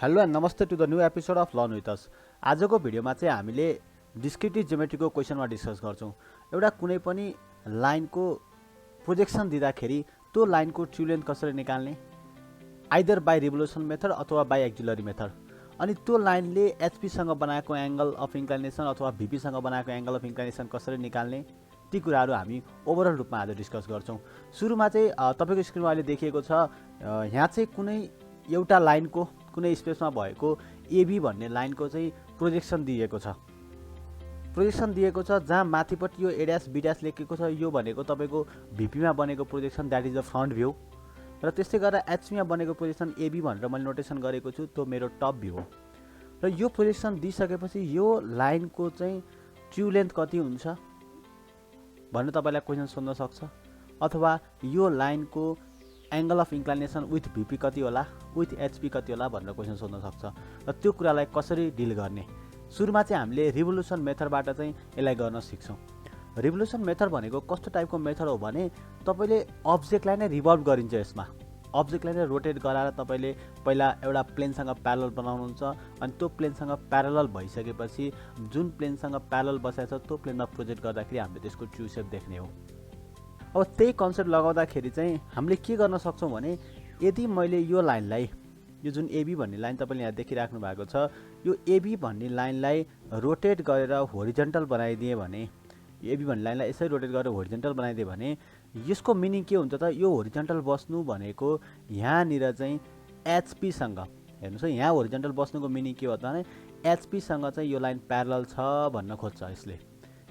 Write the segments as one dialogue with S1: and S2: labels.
S1: Hello and नमस्ते to the new episode of learn with us. आजको भिडियोमा चाहिँ हामीले डिस्क्रिप्टिभ ज्योमेट्रीको क्वेसनमा डिस्कस गर्छौँ। एउटा कुनै पनि लाइनको प्रोजेक्सन दिँदाखेरि त्यो लाइनको ट्रु लेन्थ कसरी निकाल्ने, आइदर बाई रिभोल्युसन मेथड अथवा बाई एक्जिलरी मेथड, अनि त्यो लाइनले एचपीसँग बनाएको एङ्गल अफ इन्क्लाइनेसन अथवा भीपीसँग बनाएको एङ्गल अफ इन्क्लाइनेसन कसरी निकाल्ने, ती कुराहरू हामी ओभरअल रूपमा आज डिस्कस गर्छौँ। सुरुमा चाहिँ तपाईँको स्क्रिनमा अहिले देखिएको छ, यहाँ चाहिँ कुनै एउटा लाइनको कुनै स्पेसमा भएको एबी भन्ने लाइनको चाहिँ प्रोजेक्सन दिएको छ। जहाँ माथिपट्टि यो ए ड्यास बी ड्यास लेखेको छ, यो भनेको तपाईँको भिपीमा बनेको projection, that is the front view. र त्यस्तै गरेर एचपीमा बनेको प्रोजेक्सन एबी भनेर मैले नोटेसन गरेको छु, त्यो मेरो टप भ्यू हो। र यो प्रोजेक्सन दिइसकेपछि यो लाइनको चाहिँ ट्रु लेन्थ कति हुन्छ भनेर तपाईँलाई क्वेसन सोध्न सक्छ, अथवा यो लाइनको angle of inclination with VP कति होला, विथ एचपी कति होला भनेर क्वेसन सोध्न सक्छ। र त्यो कुरालाई कसरी डिल गर्ने, सुरुमा चाहिँ हामीले रिभोल्युसन मेथडबाट चाहिँ यसलाई गर्न सिक्छौँ। रिभोल्युसन मेथड भनेको कस्तो टाइपको मेथड हो भने तपाईँले अब्जेक्टलाई नै रिभल्भ गरिन्छ। यसमा अब्जेक्टलाई नै रोटेट गराएर तपाईँले पहिला एउटा प्लेनसँग प्यारलल बनाउनुहुन्छ, अनि त्यो प्लेनसँग प्यारलल भइसकेपछि जुन प्लेनसँग प्यारलल बसेको छ त्यो प्लेनमा प्रोजेक्ट गर्दाखेरि हामीले त्यसको ट्रु सेप देख्ने हो। अब त्यही कन्सेप्ट लगाउँदाखेरि चाहिँ हामीले के गर्न सक्छौँ भने, यदि मैले यो लाइनलाई, यो जुन एबी भन्ने लाइन तपाईँले यहाँ देखिराख्नु भएको छ, यो एबी भन्ने लाइनलाई रोटेट गरेर होरिजेन्टल बनाइदिएँ भने, एबी भन्ने लाइनलाई यसरी रोटेट गरेर होरिजेन्टल बनाइदिएँ भने यसको मिनिङ के हुन्छ त, यो होरिजेन्टल बस्नु भनेको यहाँनिर चाहिँ एचपीसँग, हेर्नुहोस् है, यहाँ होरिजेन्टल बस्नुको मिनिङ के हो त भने एचपीसँग चाहिँ यो लाइन प्यारलल छ भन्न खोज्छ। यसले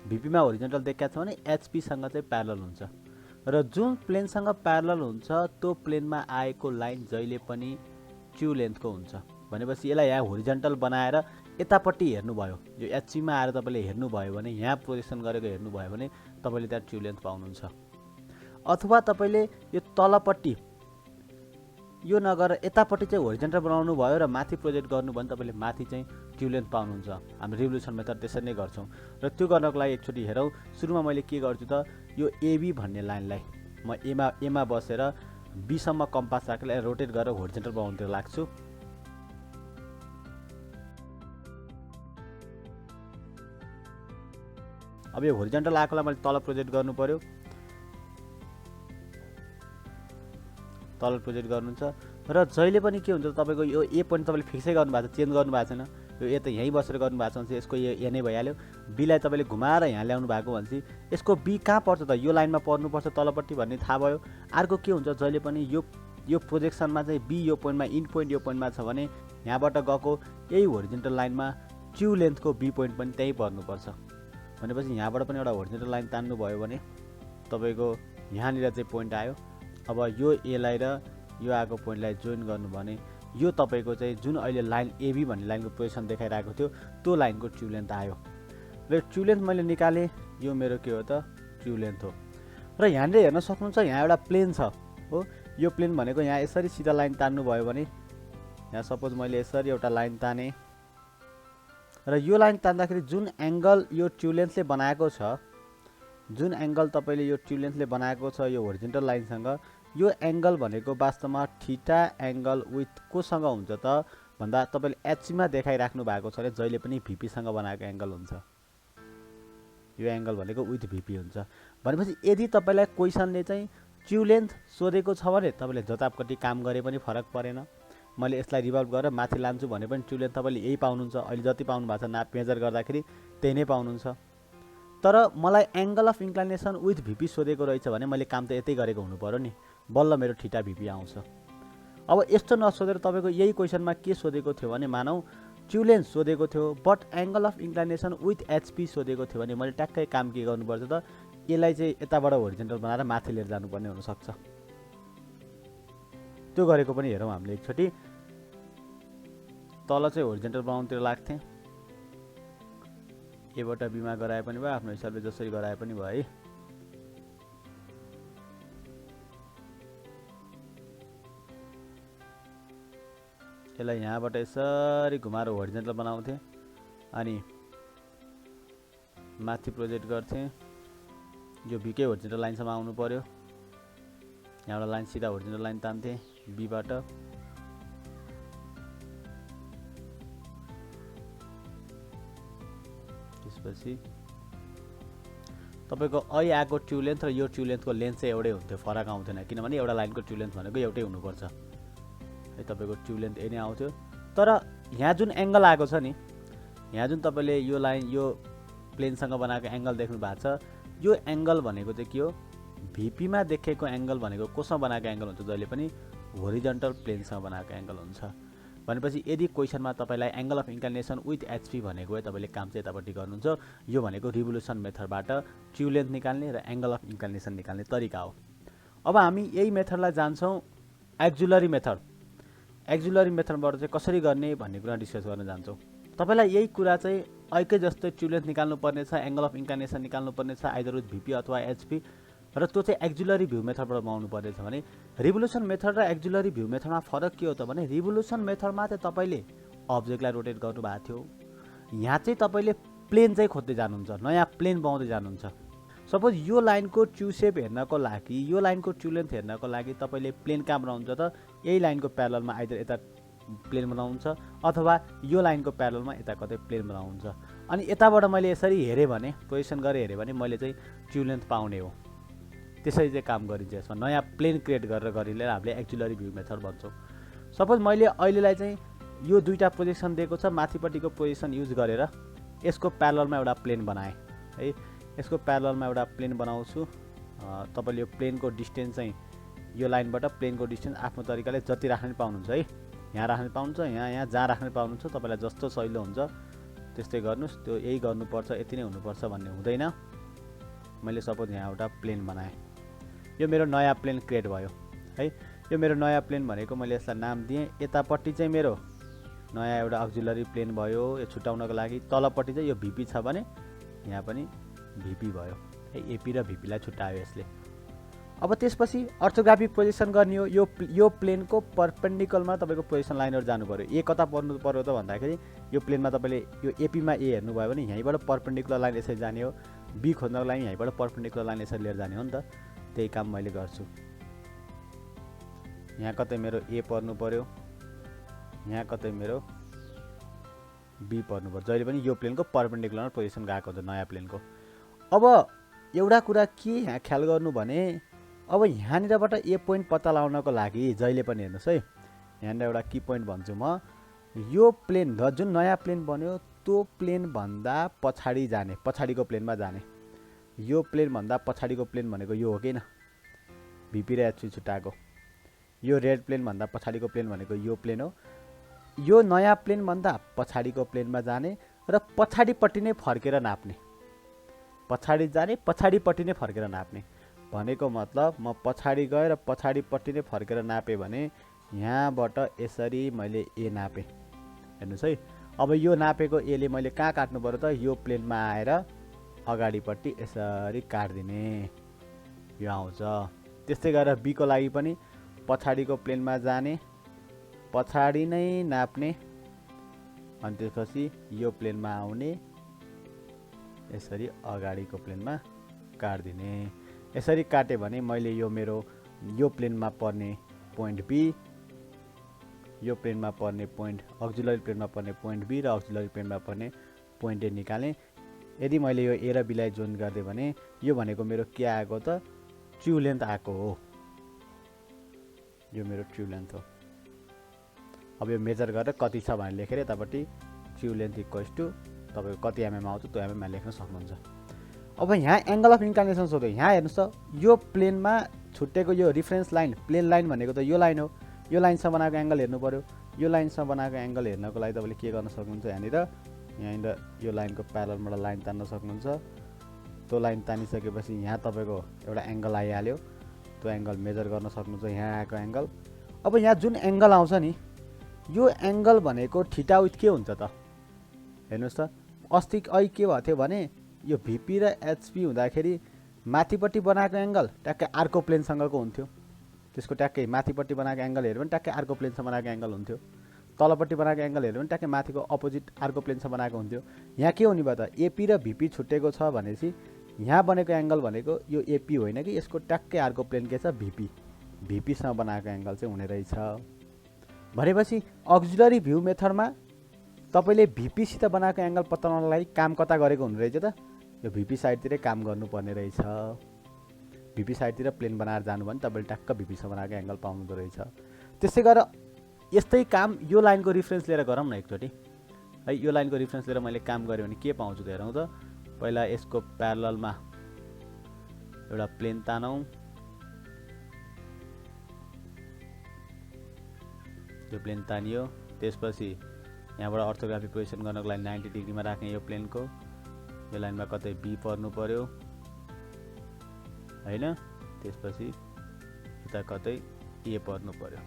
S1: भिपीमा होरिजेन्टल देखाएको छ भने एचपीसँग चाहिँ प्यारलल हुन्छ, र जुन प्लेनसँग प्यारलल हुन्छ त्यो प्लेनमा आएको लाइन जहिले पनि ट्रु लेन्थको हुन्छ। भनेपछि यसलाई यहाँ होरिजेन्टल बनाएर यतापट्टि हेर्नुभयो, यो एचपीमा आएर तपाईँले हेर्नुभयो भने, यहाँ प्रोजेक्सन गरेको हेर्नुभयो भने तपाईँले त्यहाँ ट्रु लेन्थ पाउनुहुन्छ। अथवा तपाईँले यो तलपट्टि यो नगरेर यतापट्टि चाहिँ होरिजेन्टल बनाउनु भयो र माथि प्रोजेक्ट गर्नु भने तपाईँले माथि चाहिँ ट्रु लेन्थ पाउनुहुन्छ। हाम्रो रिभोल्युसन मेथड त्यसरी नै गर्छौँ। र त्यो गर्नको लागि एकचोटि हेरौँ। सुरुमा मैले के गर्छु त, यो एबी भन्ने लाइनलाई म एमा बसेर बीसम्म कम्पास राखेर रोटेट गरेर होरिजेन्टल बनाउनुतिर लाग्छु। अब यो होरिजेन्टल आएकोलाई मैले तल प्रोजेक्ट गर्नु पर्यो, तल प्रोजेक्ट गर्नुहुन्छ। र जहिले पनि के हुन्छ तपाईँको यो ए पोइन्ट तपाईँले फिक्सै गर्नुभएको छ, चेन्ज गर्नुभएको छैन। यो ए त यहीँ बसेर गर्नुभएको छ भने चाहिँ यसको ए नै भइहाल्यो। बीलाई तपाईँले घुमाएर यहाँ ल्याउनु भएको भने चाहिँ यसको बी कहाँ पर्छ त, यो लाइनमा पर्नुपर्छ तलपट्टि भन्ने थाहा भयो। अर्को के हुन्छ, जहिले पनि यो प्रोजेक्सनमा चाहिँ बी यो पोइन्टमा, इन पोइन्ट यो पोइन्टमा छ भने यहाँबाट गएको यही होरिजेन्टल लाइनमा ट्रु लेन्थको बी पोइन्ट पनि त्यहीँ पर्नुपर्छ। भनेपछि यहाँबाट पनि एउटा होरिजेन्टल लाइन तान्नु भयो भने तपाईँको यहाँनिर चाहिँ पोइन्ट आयो। अब यो एलाई र यो आएको पोइन्टलाई जोइन गर्नु भने यो तपाईँको चाहिँ जुन अहिले लाइन एबी भन्ने लाइनको पोजिसन देखाइरहेको थियो त्यो लाइनको ट्रु लेन्थ आयो। र ट्रु लेन्थ मैले निकालेँ, यो मेरो के हो त, ट्रु लेन्थ हो। र यहाँनिर हेर्न सक्नुहुन्छ, यहाँ एउटा प्लेन छ हो। यो प्लेन भनेको यहाँ यसरी सिधा लाइन तान्नु भयो भने, यहाँ सपोज मैले यसरी एउटा लाइन तानेँ, र यो लाइन तान्दाखेरि जुन एङ्गल यो ट्रु लेन्थले बनाएको छ, जुन एङ्गल तपाईँले यो ट्रु लेन्थले बनाएको छ यो होरिजेन्टल लाइनसँग, यो एङ्गल भनेको वास्तवमा थीटा एङ्गल विथ कोसँग हुन्छ त भन्दा तपाईँले एचपीमा देखाइराख्नु भएको छ भने जहिले पनि भिपीसँग बनाएको एङ्गल हुन्छ। यो एङ्गल भनेको विथ भिपी हुन्छ। भनेपछि यदि तपाईँलाई क्वेसनले चाहिँ ट्रु लेन्थ सोधेको छ भने तपाईँले जतापट्टि काम गरे पनि फरक परेन। मैले यसलाई रिभल्भ गरेर माथि लान्छु भने पनि ट्रु लेन्थ तपाईँले यही पाउनुहुन्छ। अहिले जति पाउनु भएको छ नाप मेजर गर्दाखेरि त्यही नै पाउनुहुन्छ। तर मलाई angle of inclination with VP सोधेको रहेछ भने मैले काम त यतै गरेको हुनु पर्यो नि, बल्ल मेरो थीटा भिपी आउँछ। अब यस्तो नसोधेर तपाईँको यही क्वेसनमा के सोधेको थियो भने, मानौ ट्रु लेन्थ सोधेको थियो but angle of inclination with HP सोधेको थियो भने मैले ट्याक्कै काम के गर्नुपर्छ त, यसलाई चाहिँ यताबाट होरिजेन्टल बनाएर माथि लिएर जानुपर्ने हुनसक्छ। त्यो गरेको पनि हेरौँ हामीले एकचोटि। तल चाहिँ होरिजेन्टल बनाउनुतिर लाग्थेँ, एबाट बीमा गराए पनि भयो, आफ्नो हिसाबले जसरी गराए पनि भयो है। यसलाई यहाँबाट यसरी घुमाएर होरिजेन्टल बनाउँथेँ, अनि माथि प्रोजेक्ट गर्थेँ। यो बीकै होरिजेन्टल लाइनसम्म आउनु पर्यो, यहाँबाट लाइन सिधा होरिजेन्टल लाइन तान्थेँ बीबाट, त्यसपछि तपाईको अहिले आएको ट्रु लेन्थ र यो ट्रु लेन्थको लेन्थ चाहिँ एउटै हुन्थ्यो, फरक आउँदैन, किनभने एउटा लाइनको ट्रु लेन्थ भनेको एउटै हुनुपर्छ है। तपाईको ट्रु लेन्थ यही नै आउँथ्यो। तर यहाँ जुन एंगल आएको छ नि, यहाँ जुन तपाईले यो लाइन यो प्लेनसँग बनाएको एंगल देख्नु भएको छ, यो एंगल भनेको चाहिँ के हो, भिपी मा देखेको एंगल भनेको कोसँग बनाएको एंगल हुन्छ, जहिले पनि होरिजन्टल प्लेनसँग बनाएको एंगल हुन्छ। भनेपछि यदि क्वेशनमा तपाईलाई angle of inclination with HP भनेको है, तपाईले काम चाहिँ यतापट्टि गर्नुहुन्छ, यो भनेको रिभोल्युसन मेथडबाट ट्रु लेन्थ निकाल्ने र एंगल अफ इन्क्लिनेसन निकाल्ने तरिका हो। अब हामी यही मेथडलाई जान्छौँ एक्जुलरी मेथड। एक्जुलरी मेथडबाट चाहिँ कसरी गर्ने भन्ने कुरा डिस्कस गर्न जान्छौँ। तपाईलाई यही कुरा चाहिँ ऐकै जस्तै ट्रु लेन्थ निकाल्नु पर्ने छ, एंगल अफ इन्क्लिनेसन निकाल्नु पर्ने छ, आइदर विथ भिपी अथवा एचपी, र त्यो चाहिँ एक्जुलरी भ्यू मेथडबाट बनाउनु पर्नेछ भने रिभोल्युसन मेथड र एक्जुलरी भ्यू मेथडमा फरक के हो त भने रिभोल्युसन मेथडमा चाहिँ तपाईले अब्जेक्टलाई रोटेट गर्नु भएको थियो, यहाँ चाहिँ तपाईले प्लेन चाहिँ खोज्दै जानुहुन्छ, नयाँ प्लेन बनाउँदै जानुहुन्छ। सपोज यो लाइनको ट्रु सेप हेर्नको लागि, यो लाइनको ट्रु लेन्थ हेर्नको लागि तपाईले प्लेन कहाँ बनाउनुहुन्छ त, यही लाइनको प्यारललमा आइदर यता प्लेन बनाउनुहुन्छ अथवा यो लाइनको प्यारललमा यता कतै प्लेन बनाउनुहुन्छ। अनि यताबाट मैले यसरी हेरेँ भने, प्रोजेक्सन गरेर हेरेँ भने मैले चाहिँ ट्रु लेन्थ पाउने हो। त्यसरी चाहिँ काम गरिन्छ। यसमा नयाँ प्लेन क्रिएट गरेर हामीले एक्जुलरी भ्यू मेथड भन्छौँ। सपोज मैले अहिलेलाई चाहिँ यो दुईटा प्रोजेक्सन दिएको छ, माथिपट्टिको प्रोजेक्सन युज गरेर यसको प्यारललमा एउटा प्लेन बनाएँ है। यसको प्यारललमा एउटा प्लेन बनाउँछु। तपाईले यो प्लेनको डिस्टेन्स चाहिँ यो लाइनबाट प्लेनको डिस्टेन्स आफ्नो तरिकाले जति राख्न पाउनुहुन्छ है, यहाँ राख्न पाउनुहुन्छ, यहाँ जहाँ राख्न पाउनुहुन्छ, तपाईलाई जस्तो सजिलो हुन्छ त्यस्तै गर्नुस्। त्यो यही गर्नुपर्छ, यति नै हुनुपर्छ भन्ने हुँदैन। मैले सपोज यहाँ एउटा प्लेन बनाएँ, यो मेरो नयाँ प्लेन क्रिएट भयो है। यो मेरो नयाँ प्लेन भनेको मैले यसलाई नाम दिएँ। यतापट्टि चाहिँ मेरो नयाँ एउटा अक्जुलरी प्लेन भयो यो छुटाउनको लागि। तलपट्टि चाहिँ यो भिपी छ भने यहाँ पनि भिपी भयो है, एपी र भिपीलाई छुट्यायो यसले। अब त्यसपछि अर्थोग्राफिक प्रोजेक्सन गर्ने हो। यो प्लेनको परपेन्डिकुलरमा तपाईको प्रोजेक्सन लाइनहरु जानु पर्यो। ए कता पर्नु पर्यो त भन्दाखेरि यो प्लेनमा तपाईले यो एपी मा ए हेर्नु भयो भने यहीँबाट परपेन्डिकुलर लाइन यसरी जाने हो, बी खोज्नको लागि यहीँबाट परपेन्डिकुलर लाइन यसरी लिएर जाने हो नि त। त्यही काम मैले गर्छु। यहाँ कतै मेरो ए पर्नु पर्यो, यहाँ कतै मेरो बी पर्नु पर्यो, जहिले पनि यो प्लेनको परपेन्डिकुलर पोजिसन गएको हुन्छ नयाँ प्लेनको। अब एउटा कुरा के यहाँ ख्याल गर्नु भने, अब यहाँनिरबाट ए पोइन्ट पत्ता लगाउनको लागि जहिले पनि हेर्नुस् है, यहाँनिर एउटा की पोइन्ट भन्छु म, यो प्लेन जुन नयाँ प्लेन बन्यो त्यो प्लेन भन्दा पछाडि जाने, पछाडिको प्लेनमा जाने। यो प्लेन भन्दा पछाडिको प्लेन भनेको यो हो किन, भिपी र एचपी छुट्टाएको। यो रेड प्लेन भन्दा पछाडिको प्लेन भनेको यो प्लेन हो। यो नयाँ प्लेन भन्दा पछाडिको प्लेनमा जाने र पछाडिपट्टि नै फर्केर नाप्ने, पछाडि जाने पछाडिपट्टि नै फर्केर नाप्ने भनेको मतलब म पछाडि गएर पछाडिपट्टि नै फर्केर नापेँ भने यहाँबाट यसरी मैले ए नापेँ। हेर्नुस् है, अब यो नापेको एले मैले कहाँ काट्नु पर्यो त, यो प्लेनमा आएर अगाडिपट्टि यसरी काट्दिने, यो आउँछ। त्यस्तै गरेर बी को लागि पनि पछाडिको प्लेनमा जाने, पछाडि नै नाप्ने, अनि त्यसपछि यो प्लेनमा आउने, यसरी अगाडिको प्लेनमा काट्दिने। यसरी काटे भने मैले यो मेरो यो प्लेनमा पर्ने पोइन्ट बी, यो प्लेनमा पर्ने पोइन्ट अक्जुलरी प्लेनमा पर्ने पोइन्ट बी र अक्जुलरी प्लेनमा पर्ने पोइन्ट ए निकालेँ। यदि मैले यो ए र बीलाई जोइन गर्दै भने यो भनेको मेरो के आएको त, ट्रु लेन्थ आएको हो। यो मेरो ट्रु लेन्थ हो। अब यो मेजर गरेर कति छ भनेर लेखेर यतापट्टि ट्रु लेन्थ इक्वल्स टु तपाईको कति एमएम आउँछ त्यो एमएम मा लेख्न सक्नुहुन्छ। अब यहाँ एंगल अफ इन्क्लिनेसन सोध्यो। यहाँ हेर्नुस् त, यो प्लेनमा छुट्टेको यो रिफरेन्स लाइन, प्लेन लाइन भनेको त यो लाइन हो। यो लाइनसँग बनाएको एंगल हेर्नु पर्यो। यो लाइनसँग बनाएको एंगल हेर्नको लागि तपाईले के गर्न सक्नुहुन्छ, यहाँनिर यो लाइनको प्यारललबाट लाइन तान्न सक्नुहुन्छ। त्यो लाइन तानिसकेपछि यहाँ तपाईको एउटा एंगल आइहाल्यो, त्यो एंगल मेजर गर्न सक्नुहुन्छ, यहाँ आएको एंगल। अब यहाँ जुन एंगल आउँछ नि, यो एंगल भनेको थीटा विथ के हुन्छ त, हेर्नुस् त, अस्ति अहिले के भएको थियो भने यो भिपी र एचपी हुँदाखेरि माथिपट्टि बनाएको एंगल ट्याक्कै अर्को प्लेनसँगको हुन्थ्यो। त्यसको ट्याक्कै माथिपट्टि बनाएको एंगल हेर्यो भने ट्याक्कै अर्को प्लेनसँग बनाएको एंगल हुन्थ्यो। तलपट्टि बनाएको एंगल हेर्यो भने ट्याक्कै माथिको अपोजिट अर्को प्लेनसँग बनाएको हुन्थ्यो। यहाँ के हुने भयो त, एपी र भिपी छुट्टेको छ भनेपछि यहाँ बनेको एंगल भनेको यो एपी होइन कि, यसको ट्याक्कै अर्को प्लेन के छ, भिपी, भिपीसँग बनाएको एंगल चाहिँ हुने रहेछ। भनेपछि अक्जुलरी भ्यू मेथडमा तपाईले भिपीसित बनाएको एंगल पत्ता लगाउनलाई काम कता गरेको हुनु रहेछ त यो भिपी साइडतिरै काम गर्नुपर्ने रहेछ भिपी साइडतिर प्लेन बनाएर जानु भने तपाईले टक्क भिपीसँग बनाएको एंगल पाउनुहुँदो रहेछ त्यसै गरेर यस्तै काम यो लाइनको रिफरेन्स लिएर गरौँ न एकचोटी है यो लाइनको रिफरेन्स लिएर मैले काम गरे भने के पाउँछु त हेरौँ त पहिला यसको प्यारललमा एउटा प्लेन तानौं यो प्लेन तानियो त्यसपछि यहाँबाट अर्थोग्राफिक प्रोजेक्सन गर्नको लागि 90 डिग्रीमा राख्ने यो प्लेनको यो लाइनमा कतै बी पर्नु पर्यो हैन त्यसपछि यता कतै ए पर्नु पर्यो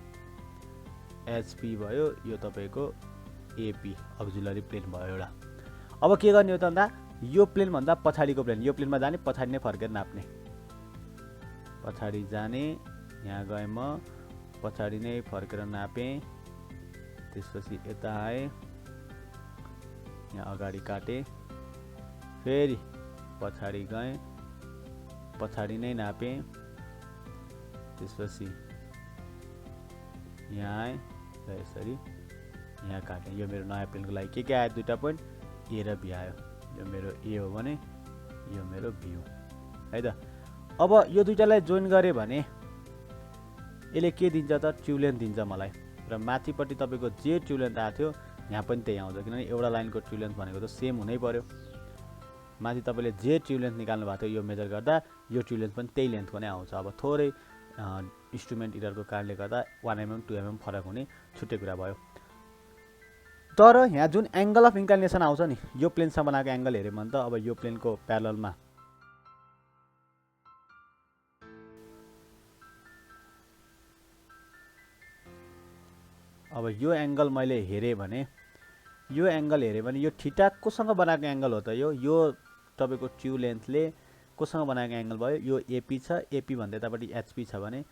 S1: एचपी भयो यो तपाईको एपी अक्सिलरी प्लेन भयो एउटा अब के गर्ने हो त भन्दा यो प्लेन भन्दा पछाडीको प्लेन यो प्लेनमा जाने पछाडी नै फर्केर नाप्ने पछाडी जाने यहाँ गए म पछाडी नै फर्केर नापे त्यसपछि यता आए यहाँ अगाडि काटे फेरि पछाडी गए पछाडी नै नापे त्यसपछि यहाँ आए र यसरी यहाँ काटे यो मेरो नयाँ प्लेनको लागि के आयो दुईटा पोइन्ट ए र बी आयो यो मेरो ए हो भने यो मेरो बी हो है त अब यो दुईटालाई जोइन गरे भने यसले के दिन्छ त ट्रु लेन्थ दिन्छ मलाई र माथिपट्टि तपाईको जे ट्रु लेन्थ आएको थियो यहाँ पनि त्यही आउँछ किनभने एउटा लाइनको ट्रु लेन्थ भनेको त सेम हुनै पर्यो माथि तपाईले जे ट्रु लेन्थ निकाल्नु भएको थियो यो मेजर गर्दा यो ट्रु लेन्थ पनि त्यही लेन्थको नै आउँछ अब थोरै इन्स्ट्रुमेन्ट इररको कारणले गर्दा 1 mm 2 mm फरक हुने छुट्टै कुरा भयो तर यहाँ जुन एंगल अफ इन्क्लिनेसन आउँछ नि यो प्लेनसँग बनाएको एंगल हेर्यो भने त अब यो प्लेनको प्यारललमा अब यो एंगल मैले हेरे भने यो एंगल हेरे भने यो थीटा कोसँग बनाएको एंगल हो त यो तपाईको ट्रु लेन्थले कोसँग बनाएको एंगल भयो यो एपी छ एपी भन्दा यतापट्टि एचपी छ भने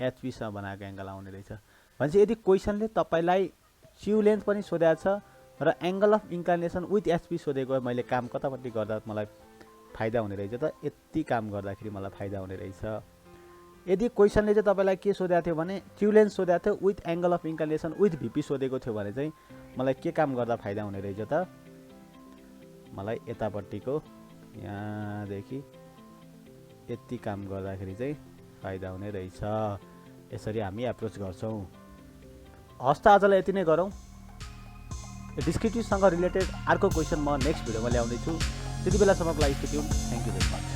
S1: एचपी सँग बनाएको एंगल आउने रहेछ भनेपछि यदि क्वेशनले तपाईलाई ट्रु लेन्थ पनि सोधेको छ र angle of inclination with HP सोधेको मैले काम कतापट्टि गर्दा मलाई फाइदा हुने रहेछ त यति काम गर्दाखेरि मलाई फाइदा हुने रहेछ यदि क्वेशनले चाहिँ तपाईलाई के सोधेको थियो भने ट्रु लेन्थ सोधेको थियो with angle of inclination with VP सोधेको थियो भने चाहिँ मलाई के काम गर्दा फाइदा हुने रहेछ त मलाई यतापट्टिको यहाँदेखि यति काम गर्दाखेरि चाहिँ फाइदा हुने रहेछ यसरी हामी एप्रोच गर्छौं हस्त आजलाई यति नै गरौँ डिस्क्रिप्टिभसँग रिलेटेड अर्को क्वेशन म नेक्स्ट भिडियोमा ल्याउँदै छु त्यति बेलासम्मको लागि stay tune thank you very much